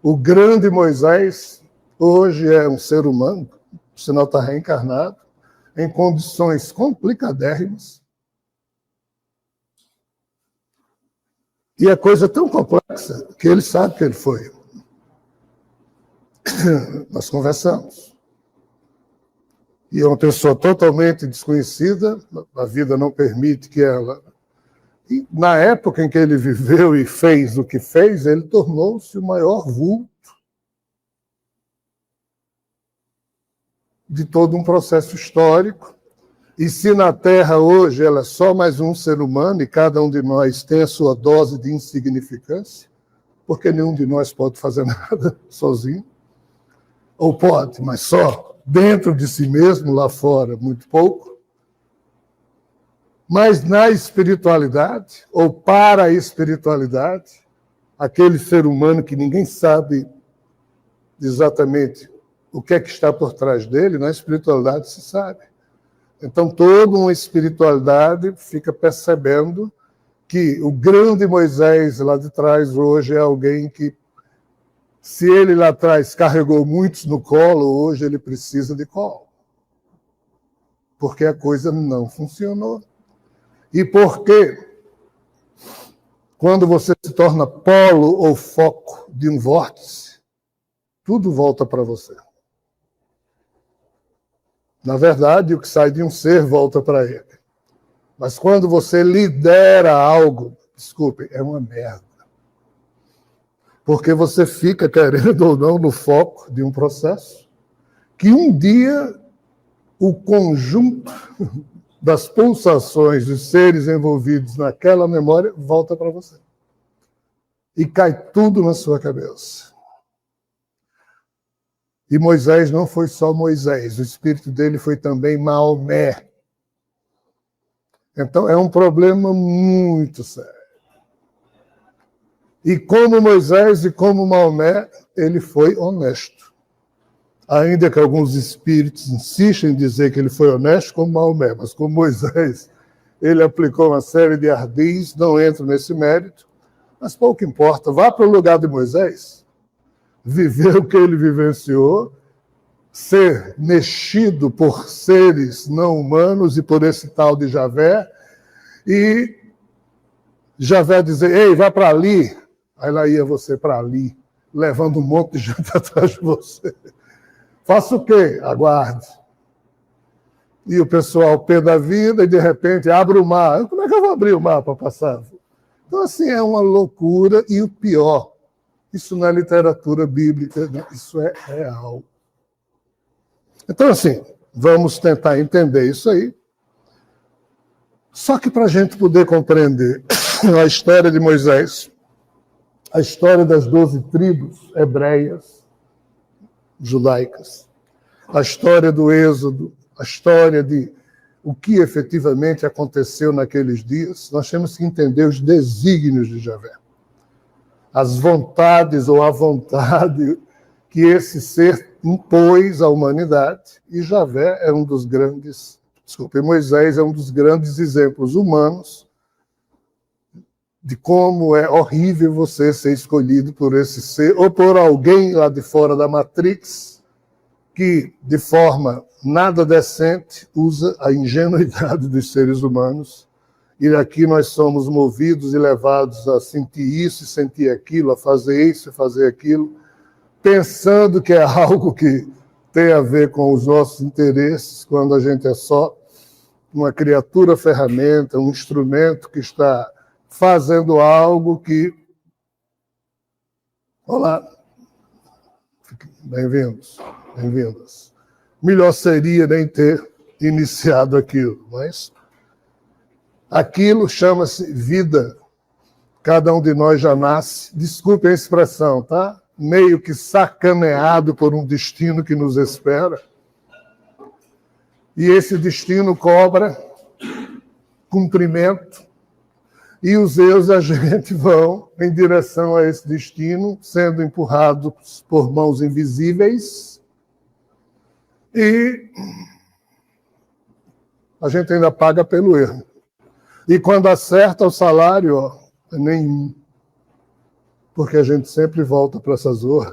O grande Moisés hoje é um ser humano, o sinal está reencarnado, em condições complicadérrimas. E a coisa é tão complexa que ele sabe que ele foi. Nós conversamos. E é uma pessoa totalmente desconhecida, a vida não permite que ela... E na época em que ele viveu e fez o que fez, ele tornou-se o maior vulto de todo um processo histórico. E se na Terra hoje ela é só mais um ser humano e cada um de nós tem a sua dose de insignificância, porque nenhum de nós pode fazer nada sozinho, ou pode, mas só dentro de si mesmo, lá fora, muito pouco. Mas na espiritualidade, ou para a espiritualidade, aquele ser humano que ninguém sabe exatamente o que é que está por trás dele, na espiritualidade se sabe. Então, toda uma espiritualidade fica percebendo que o grande Moisés lá de trás hoje é alguém que, se ele lá atrás carregou muitos no colo, hoje ele precisa de colo. Porque a coisa não funcionou. E porque, quando você se torna polo ou foco de um vórtice, tudo volta para você. Na verdade, o que sai de um ser volta para ele. Mas quando você lidera algo, desculpe, é uma merda. Porque você fica, querendo ou não, no foco de um processo que um dia o conjunto das pulsações dos seres envolvidos naquela memória volta para você. E cai tudo na sua cabeça. E Moisés não foi só Moisés, o espírito dele foi também Maomé. Então é um problema muito sério. E como Moisés e como Maomé, ele foi honesto. Ainda que alguns espíritos insistem em dizer que ele foi honesto como Maomé, mas como Moisés, ele aplicou uma série de ardis, não entro nesse mérito, mas pouco importa. Vá para o lugar de Moisés, viver o que ele vivenciou, ser mexido por seres não humanos e por esse tal de Javé, e Javé dizer, ei, vai para ali. Aí lá ia você para ali, levando um monte de gente atrás de você. Faça o quê? Aguarde. E o pessoal pé da vida e de repente abre o mar. Como é que eu vou abrir o mar para passar? Então assim, é uma loucura e o pior, isso não é literatura bíblica, não, isso é real. Então, assim, vamos tentar entender isso aí. Só que para a gente poder compreender a história de Moisés, a história das 12 tribos hebreias, judaicas, a história do Êxodo, a história de o que efetivamente aconteceu naqueles dias, nós temos que entender os desígnios de Javé. As vontades ou a vontade que esse ser impôs à humanidade, e Javé é um dos grandes, Moisés é um dos grandes exemplos humanos de como é horrível você ser escolhido por esse ser, ou por alguém lá de fora da Matrix, que, de forma nada decente, usa a ingenuidade dos seres humanos, e aqui nós somos movidos e levados a sentir isso e sentir aquilo, a fazer isso e fazer aquilo, pensando que é algo que tem a ver com os nossos interesses, quando a gente é só uma criatura ferramenta, um instrumento que está fazendo algo que... Olá, bem-vindos, bem-vindas. Melhor seria nem ter iniciado aquilo, mas aquilo chama-se vida. Cada um de nós já nasce, desculpe a expressão, tá? Meio que sacaneado por um destino que nos espera. E esse destino cobra cumprimento, e os erros da gente vão em direção a esse destino, sendo empurrados por mãos invisíveis, e a gente ainda paga pelo erro. E quando acerta o salário, ó, nenhum. porque a gente sempre volta para essa zorra.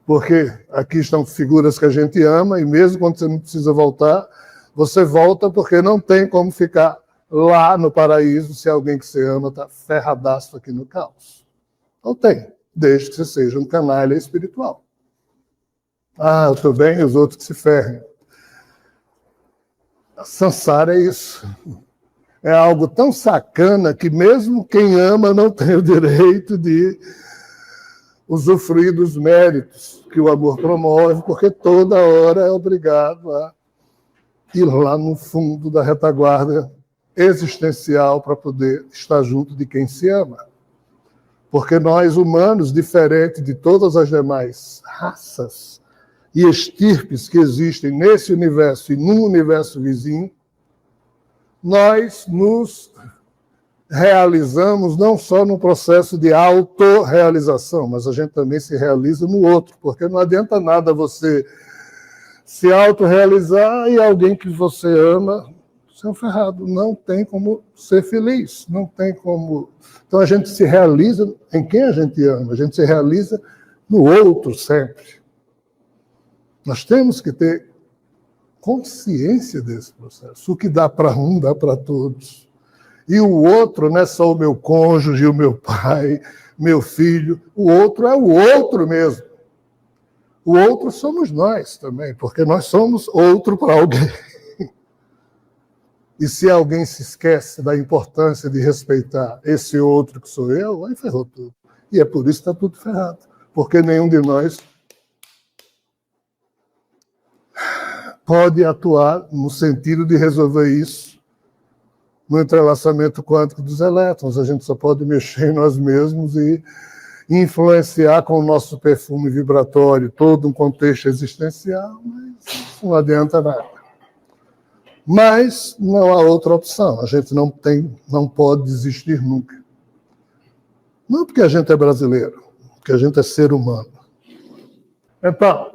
Porque aqui estão figuras que a gente ama, e mesmo quando você não precisa voltar, você volta porque não tem como ficar lá no paraíso se alguém que você ama está ferradaço aqui no caos. Não tem, desde que você seja um canalha espiritual. Ah, eu estou bem, os outros que se ferrem. A Sansara é isso. É algo tão sacana que mesmo quem ama não tem o direito de usufruir dos méritos que o amor promove, porque toda hora é obrigado a ir lá no fundo da retaguarda existencial para poder estar junto de quem se ama. Porque nós, humanos, diferente de todas as demais raças e estirpes que existem nesse universo e num universo vizinho, nós nos realizamos não só no processo de autorrealização, mas a gente também se realiza no outro, porque não adianta nada você se autorrealizar e alguém que você ama ser um ferrado. Não tem como ser feliz, não tem como... Então a gente se realiza em quem a gente ama, a gente se realiza no outro sempre. Nós temos que ter consciência desse processo. O que dá para um, dá para todos. E o outro não é só o meu cônjuge, o meu pai, meu filho. O outro é o outro mesmo. O outro somos nós também, porque nós somos outro para alguém. E se alguém se esquece da importância de respeitar esse outro que sou eu, aí ferrou tudo. E é por isso que está tudo ferrado. Porque nenhum de nós pode atuar no sentido de resolver isso no entrelaçamento quântico dos elétrons. A gente só pode mexer em nós mesmos e influenciar com o nosso perfume vibratório todo um contexto existencial, mas não adianta nada. Mas não há outra opção. A gente não pode desistir nunca. Não porque a gente é brasileiro, porque a gente é ser humano. Então,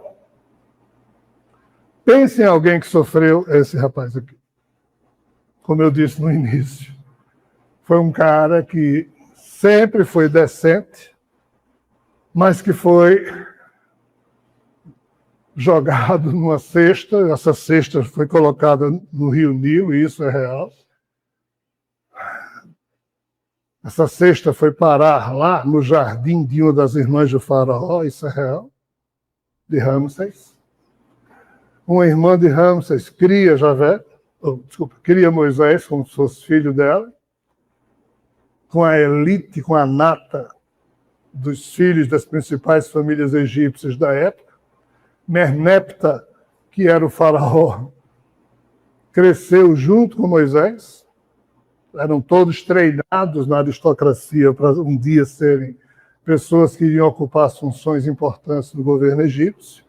pense em alguém que sofreu esse rapaz aqui. Como eu disse no início, foi um cara que sempre foi decente, mas que foi jogado numa cesta. Essa cesta foi colocada no Rio Nilo, e isso é real. Essa cesta foi parar lá no jardim de uma das irmãs do faraó, isso é real, de Ramsés. Uma irmã de Ramsés cria cria Moisés como se fosse filho dela, com a elite, com a nata dos filhos das principais famílias egípcias da época. Merneptah, que era o faraó, cresceu junto com Moisés. Eram todos treinados na aristocracia para um dia serem pessoas que iriam ocupar funções importantes no governo egípcio.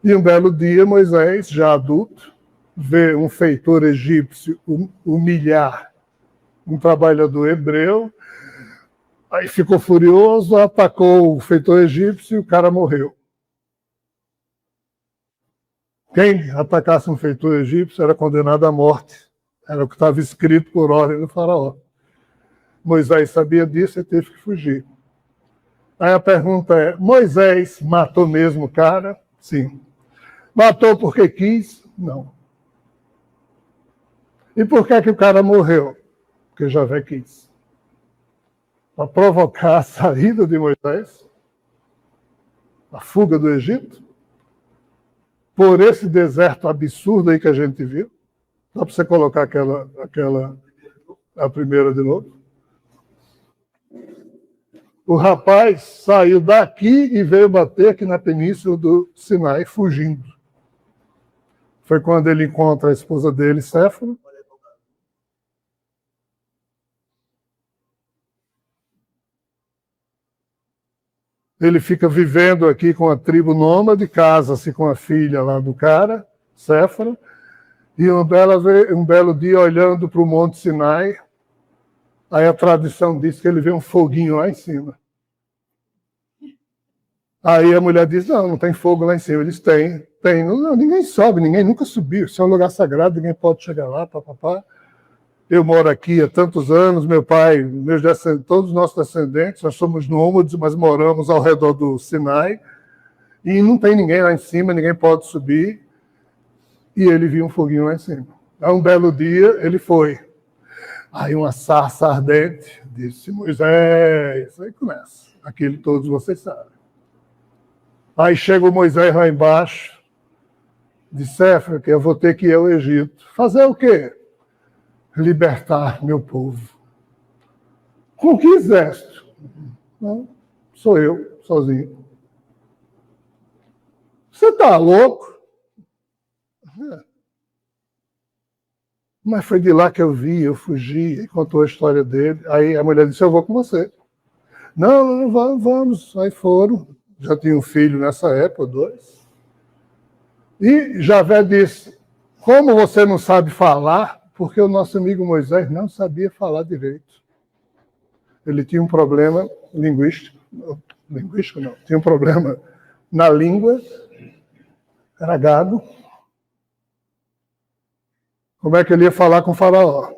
E um belo dia, Moisés, já adulto, vê um feitor egípcio humilhar um trabalhador hebreu, aí ficou furioso, atacou o feitor egípcio e o cara morreu. Quem atacasse um feitor egípcio era condenado à morte. Era o que estava escrito por ordem do faraó. Moisés sabia disso e teve que fugir. Aí a pergunta é, Moisés matou mesmo o cara? Sim. Matou porque quis? Não. E por que o cara morreu? Porque Javé quis. Para provocar a saída de Moisés, a fuga do Egito, por esse deserto absurdo aí que a gente viu. Dá para você colocar a primeira de novo? O rapaz saiu daqui e veio bater aqui na península do Sinai, fugindo. Foi quando ele encontra a esposa dele, Séfora. Ele fica vivendo aqui com a tribo nômade, casa-se com a filha lá do cara, Séfora, e um belo dia, olhando para o Monte Sinai, aí a tradição diz que ele vê um foguinho lá em cima. Aí a mulher diz, não tem fogo lá em cima. Eles tem. Não, ninguém sobe, ninguém nunca subiu. Isso é um lugar sagrado, ninguém pode chegar lá, papapá. Eu moro aqui há tantos anos, meu pai, todos os nossos descendentes, nós somos nômades, mas moramos ao redor do Sinai, e não tem ninguém lá em cima, ninguém pode subir, e ele viu um foguinho lá em cima. Aí um belo dia, ele foi. Aí uma sarça ardente disse, Moisés, aí começa, aquilo todos vocês sabem. Aí chega o Moisés lá embaixo, disse, que eu vou ter que ir ao Egito. Fazer o quê? Libertar meu povo. Com que exército? Não, sou eu, sozinho. Você está louco? Mas foi de lá que eu vi, eu fugi, e contou a história dele. Aí a mulher disse, eu vou com você. Não, vamos. Aí foram. Já tinha um filho nessa época, 2. E Javé disse, como você não sabe falar, porque o nosso amigo Moisés não sabia falar direito. Ele tinha um problema linguístico. Linguístico não, tinha um problema na língua, era gado. Como é que ele ia falar com o faraó?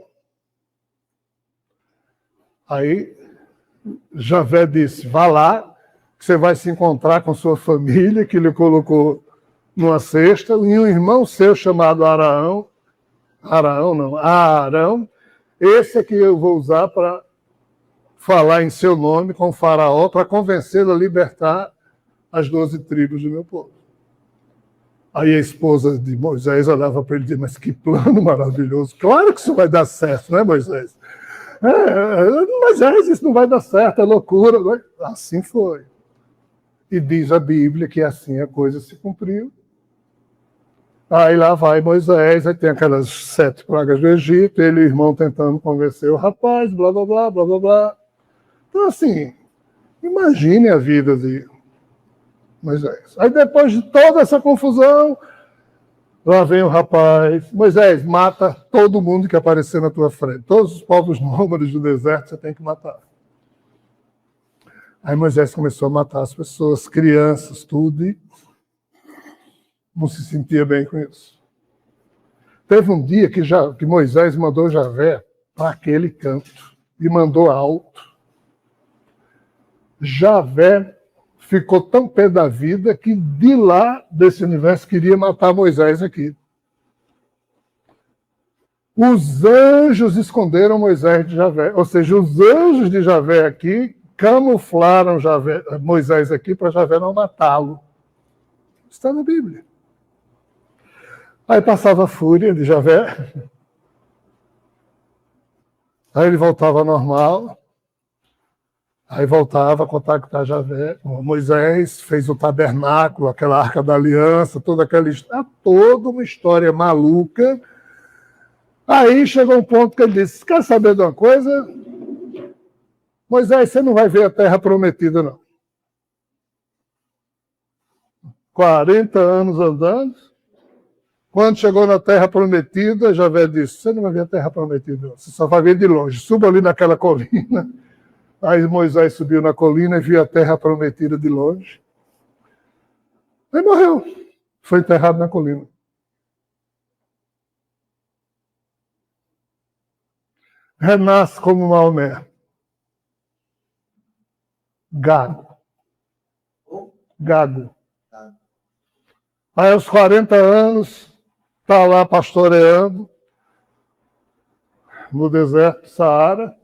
Aí Javé disse, vá lá, que você vai se encontrar com sua família, que ele colocou numa cesta, e um irmão seu chamado Arão, esse é que eu vou usar para falar em seu nome com o faraó, para convencê-lo a libertar as 12 tribos do meu povo. Aí a esposa de Moisés olhava para ele e dizia, mas que plano maravilhoso. Claro que isso vai dar certo, não é, Moisés? Moisés, isso não vai dar certo, é loucura. Assim foi. E diz a Bíblia que assim a coisa se cumpriu. Aí lá vai Moisés, aí tem aquelas 7 pragas do Egito, ele e o irmão tentando convencer o rapaz, blá, blá, blá, blá, blá, blá. Então, assim, imagine a vida de Moisés. Aí depois de toda essa confusão, lá vem o rapaz, Moisés, mata todo mundo que aparecer na tua frente. Todos os povos nômades do deserto você tem que matar. Aí Moisés começou a matar as pessoas, crianças, tudo, e não se sentia bem com isso. Teve um dia que Moisés mandou Javé para aquele canto e mandou alto. Javé ficou tão pé da vida que de lá, desse universo, queria matar Moisés aqui. Os anjos esconderam Moisés de Javé, ou seja, os anjos de Javé aqui camuflaram Moisés aqui para Javé não matá-lo. Está na Bíblia. Aí passava a fúria de Javé. Aí ele voltava ao normal. Aí voltava a contactar Javé. Moisés fez o tabernáculo, aquela arca da aliança, toda uma história maluca. Aí chegou um ponto que ele disse, quer saber de uma coisa? Moisés, você não vai ver a terra prometida, não. 40 anos andando. Quando chegou na terra prometida, Javé disse, você não vai ver a terra prometida, não. Você só vai ver de longe. Suba ali naquela colina. Aí Moisés subiu na colina e viu a terra prometida de longe. Aí morreu. Foi enterrado na colina. Renasce como Maomé. Gago. Aí aos 40 anos, está lá pastoreando no deserto Saara.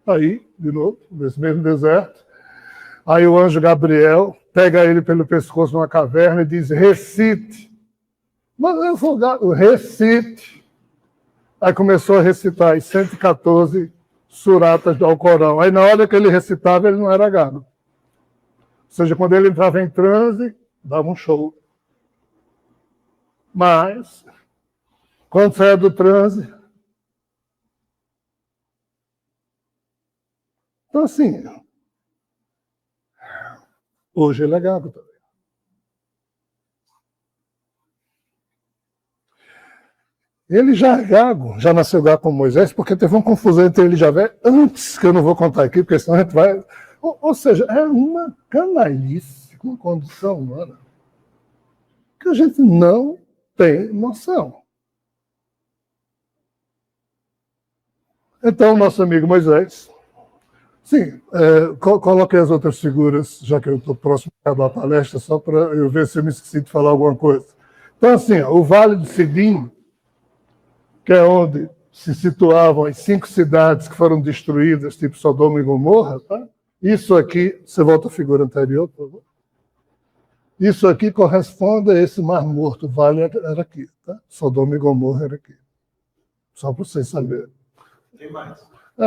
Aí, de novo, nesse mesmo deserto. Aí o anjo Gabriel pega ele pelo pescoço numa caverna e diz, recite. Mas eu sou gago, recite. Aí começou a recitar as 114 suratas do Alcorão. Aí na hora que ele recitava, ele não era gago. Ou seja, quando ele entrava em transe, dava um show. Mas, quando saia do transe... Então, assim, hoje ele é gago também. Ele já é gago, já nasceu gago com Moisés, porque teve uma confusão entre ele e Javé antes, que eu não vou contar aqui, porque senão a gente vai... Ou seja, é uma canalice, uma condição humana, que a gente não tem noção. Então, nosso amigo Moisés... Sim, coloquei as outras figuras, já que eu estou próximo de acabar a palestra, só para eu ver se eu me esqueci de falar alguma coisa. Então, assim, o Vale de Sidim, que é onde se situavam as 5 cidades que foram destruídas, tipo Sodoma e Gomorra, tá? Isso aqui, você volta à figura anterior, por favor. Isso aqui corresponde a esse Mar Morto, o vale era aqui, tá? Sodoma e Gomorra era aqui. Só para vocês saberem. Tem mais.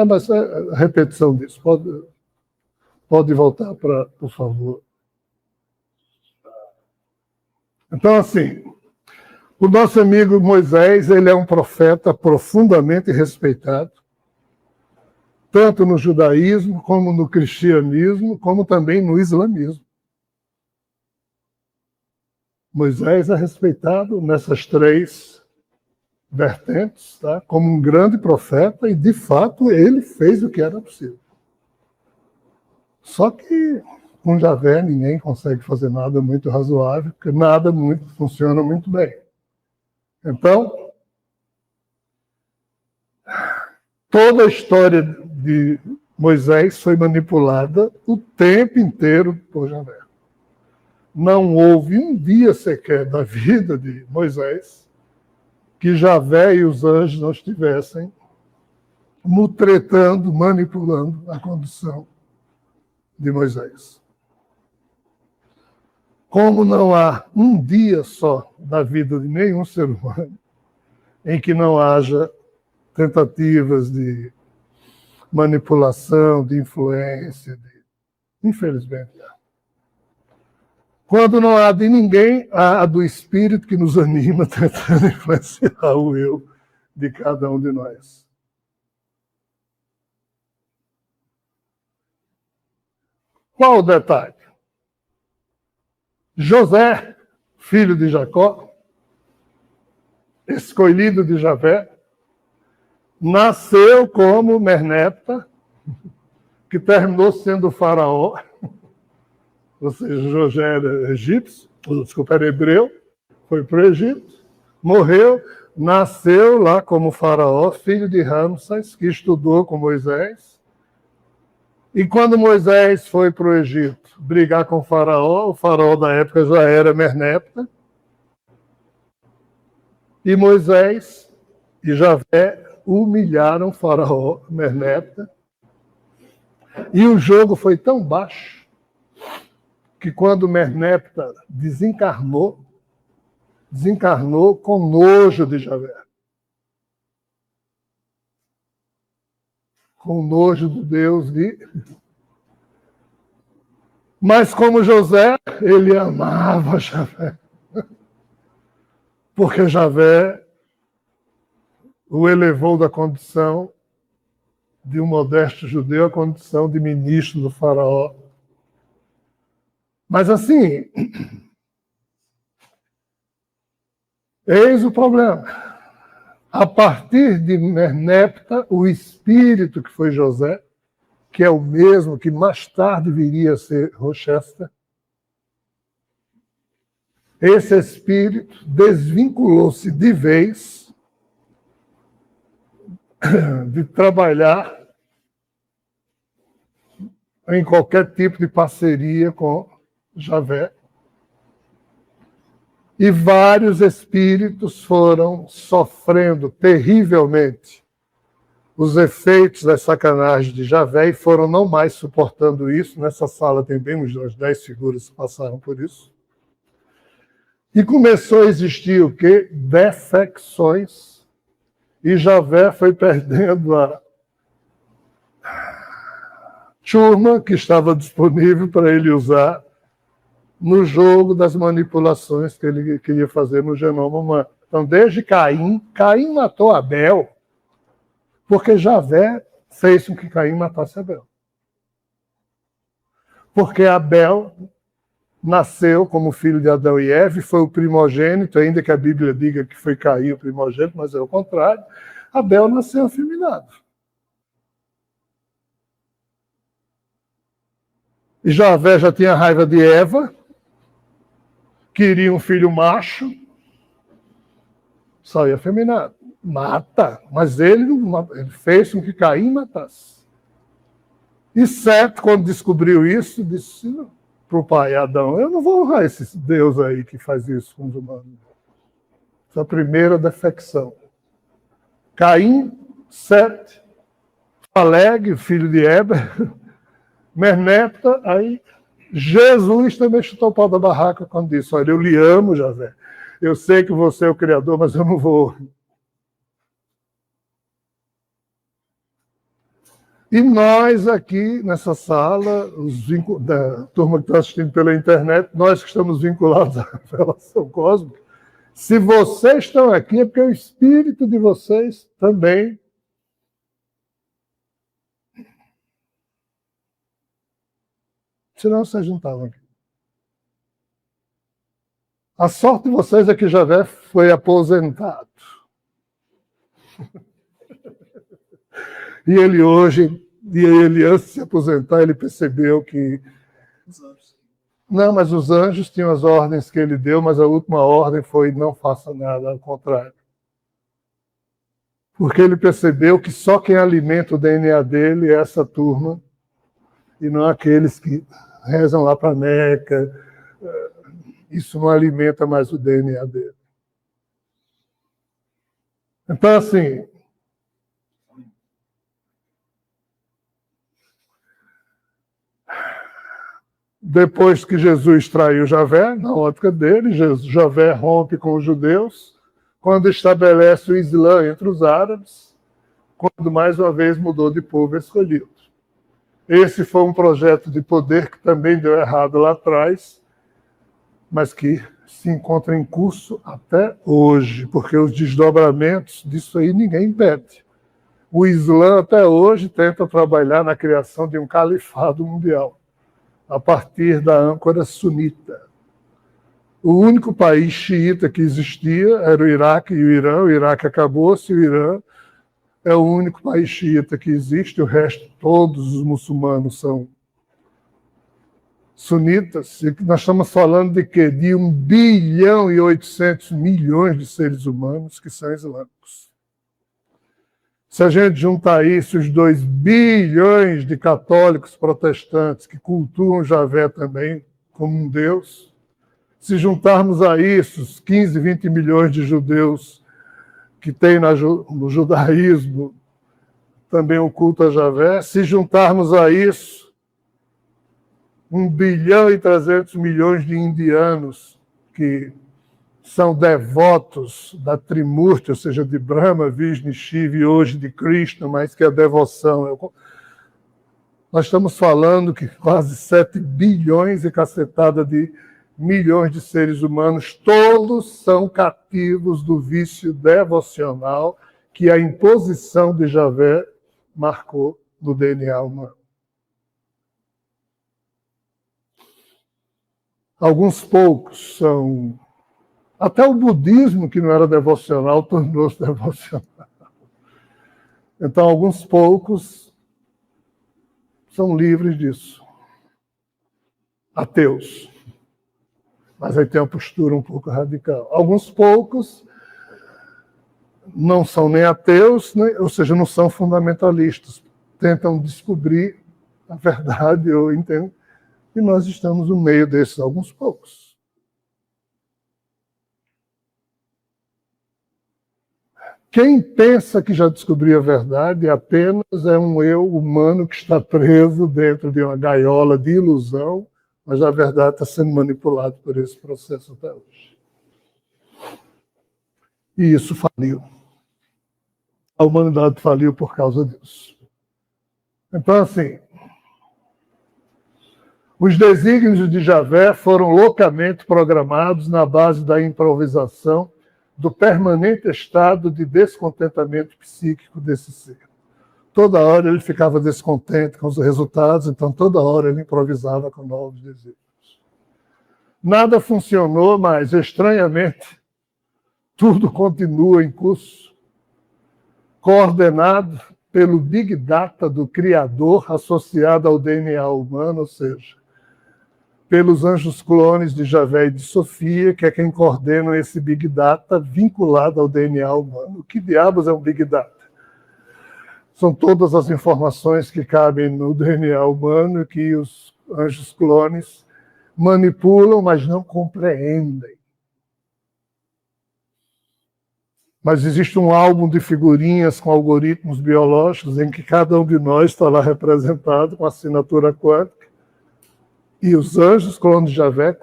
Mas é a repetição disso. Pode voltar para, por favor. Então, assim, o nosso amigo Moisés, ele é um profeta profundamente respeitado, tanto no judaísmo, como no cristianismo, como também no islamismo. Moisés é respeitado nessas 3 vertentes, tá? Como um grande profeta, e de fato ele fez o que era possível. Só que com Javé ninguém consegue fazer nada muito razoável, porque nada funciona muito bem. Então, toda a história de Moisés foi manipulada o tempo inteiro por Javé. Não houve um dia sequer da vida de Moisés que Javé e os anjos não estivessem mutretando, manipulando a condição de Moisés. Como não há um dia só na vida de nenhum ser humano em que não haja tentativas de manipulação, de influência, infelizmente. Quando não há de ninguém, há do Espírito que nos anima tentando influenciar o eu de cada um de nós. Qual o detalhe? José, filho de Jacó, escolhido de Javé, nasceu como Mernepta, que terminou sendo faraó, ou seja, José era egípcio, desculpa, era hebreu, foi para o Egito, morreu, nasceu lá como faraó, filho de Ramsés, que estudou com Moisés. E quando Moisés foi para o Egito brigar com o faraó da época já era Mernepta, e Moisés e Javé humilharam o faraó Mernepta, e o jogo foi tão baixo que quando Mernepta desencarnou com nojo de Javé. Com nojo do Deus de... Mas como José, ele amava Javé. Porque Javé o elevou da condição de um modesto judeu à condição de ministro do faraó. Mas assim, eis o problema. A partir de Mernepta, o espírito que foi José, que é o mesmo que mais tarde viria a ser Rochester, esse espírito desvinculou-se de vez de trabalhar em qualquer tipo de parceria com Javé. E vários espíritos foram sofrendo terrivelmente os efeitos das sacanagens de Javé e foram não mais suportando isso. Nessa sala tem bem umas 10 figuras que passaram por isso. E começou a existir o quê? Defecções. E Javé foi perdendo a turma que estava disponível para ele usar no jogo das manipulações que ele queria fazer no genoma humano. Então, desde Caim matou Abel, porque Javé fez com que Caim matasse Abel. Porque Abel nasceu como filho de Adão e Eva, foi o primogênito, ainda que a Bíblia diga que foi Caim o primogênito, mas é o contrário. Abel nasceu afeminado. E Javé já tinha raiva de Eva, queria um filho macho, saiu afeminado. Mata, mas ele fez com que Caim matasse. E Sete, quando descobriu isso, disse para o pai Adão: eu não vou honrar esse Deus aí que faz isso com os humanos. Essa é a primeira defecção. Caim, Sete, Faleg, filho de Eber, Mernepta, aí Jesus também chutou o pau da barraca quando disse: olha, eu lhe amo, Javé. Eu sei que você é o Criador, mas eu não vou. E nós aqui nessa sala, da turma que está assistindo pela internet, nós que estamos vinculados à relação cósmica, se vocês estão aqui é porque o espírito de vocês também. Senão vocês não estavam aqui. A sorte de vocês é que Javé foi aposentado. E ele hoje, antes de se aposentar, ele percebeu que... Não, mas os anjos tinham as ordens que ele deu, mas a última ordem foi: não faça nada, ao contrário. Porque ele percebeu que só quem alimenta o DNA dele é essa turma, e não aqueles que rezam lá para Meca. Isso não alimenta mais o DNA dele. Então, assim, depois que Jesus traiu Javé, na ótica dele, Javé rompe com os judeus, quando estabelece o Islã entre os árabes, quando mais uma vez mudou de povo escolhido. Esse foi um projeto de poder que também deu errado lá atrás, mas que se encontra em curso até hoje, porque os desdobramentos disso aí ninguém impede. O Islã até hoje tenta trabalhar na criação de um califado mundial, a partir da âncora sunita. O único país xiita que existia era o Iraque e o Irã. O Iraque acabou-se, o Irã é o único país xiita que existe, o resto, todos os muçulmanos são sunitas. E nós estamos falando de quê? De 1 bilhão e 800 milhões de seres humanos que são islâmicos. Se a gente juntar isso, os 2 bilhões de católicos protestantes que cultuam Javé também como um Deus, se juntarmos a isso os 15, 20 milhões de judeus que tem no judaísmo também o culto a Javé, se juntarmos a isso 1 bilhão e 300 milhões de indianos que são devotos da Trimurti, ou seja, de Brahma, Vishnu, Shiva e hoje de Krishna, mas que a devoção... Nós estamos falando que quase 7 bilhões e cacetada de milhões de seres humanos, todos são cativos do vício devocional que a imposição de Javé marcou no DNA humano. Alguns poucos são... Até o budismo, que não era devocional, tornou-se devocional. Então, alguns poucos são livres disso. Ateus. Mas aí tem uma postura um pouco radical. Alguns poucos não são nem ateus, ou seja, não são fundamentalistas. Tentam descobrir a verdade, eu entendo. E nós estamos no meio desses alguns poucos. Quem pensa que já descobriu a verdade apenas é um eu humano que está preso dentro de uma gaiola de ilusão, mas a verdade está sendo manipulada por esse processo até hoje. E isso faliu. A humanidade faliu por causa disso. Então, assim, os desígnios de Javé foram loucamente programados na base da improvisação, do permanente estado de descontentamento psíquico desse ser. Toda hora ele ficava descontente com os resultados, então toda hora ele improvisava com novos desígnios. Nada funcionou, mas, estranhamente, tudo continua em curso, coordenado pelo Big Data do Criador associado ao DNA humano, ou seja, pelos anjos clones de Javé e de Sofia, que é quem coordena esse Big Data vinculado ao DNA humano. O que diabos é um Big Data? São todas as informações que cabem no DNA humano que os anjos clones manipulam, mas não compreendem. Mas existe um álbum de figurinhas com algoritmos biológicos em que cada um de nós está lá representado com assinatura quântica. E os anjos clones de Javé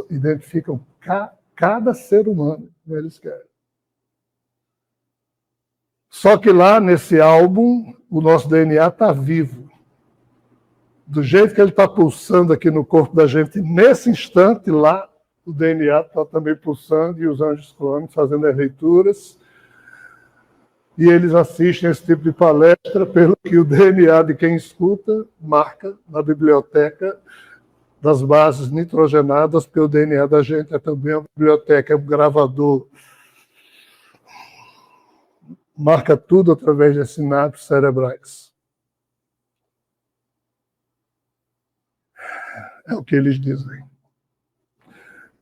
identificam cada ser humano que eles querem. Só que lá nesse álbum, o nosso DNA está vivo. Do jeito que ele está pulsando aqui no corpo da gente, nesse instante lá, o DNA está também pulsando e os anjos clones fazendo as leituras. E eles assistem esse tipo de palestra pelo que o DNA de quem escuta marca na biblioteca das bases nitrogenadas, porque o DNA da gente é também uma biblioteca, é um gravador. Marca tudo através de sinapses cerebrais. É o que eles dizem.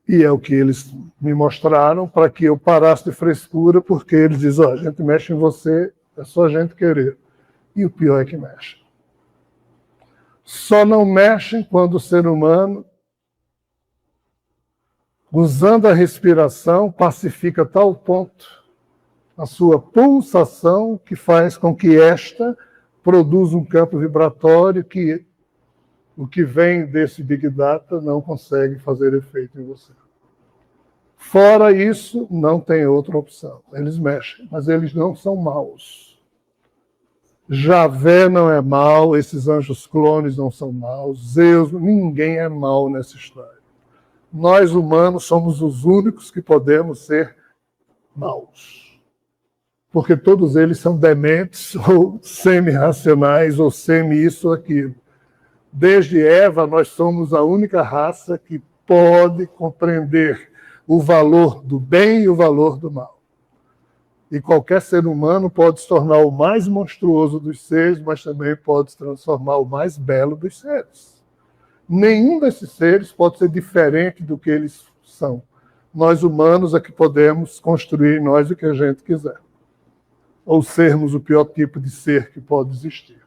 E é o que eles me mostraram para que eu parasse de frescura, porque eles dizem, a gente mexe em você, é só a gente querer. E o pior é que mexe. Só não mexem quando o ser humano, usando a respiração, pacifica a tal ponto a sua pulsação que faz com que esta produza um campo vibratório que o que vem desse Big Data não consegue fazer efeito em você. Fora isso, não tem outra opção. Eles mexem, mas eles não são maus. Javé não é mau, esses anjos clones não são maus, Zeus, ninguém é mau nessa história. Nós, humanos, somos os únicos que podemos ser maus. Porque todos eles são dementes, ou semi-racionais, ou semi-isso ou aquilo. Desde Eva, nós somos a única raça que pode compreender o valor do bem e o valor do mal. E qualquer ser humano pode se tornar o mais monstruoso dos seres, mas também pode se transformar o mais belo dos seres. Nenhum desses seres pode ser diferente do que eles são. Nós, humanos, é que podemos construir em nós o que a gente quiser. Ou sermos o pior tipo de ser que pode existir.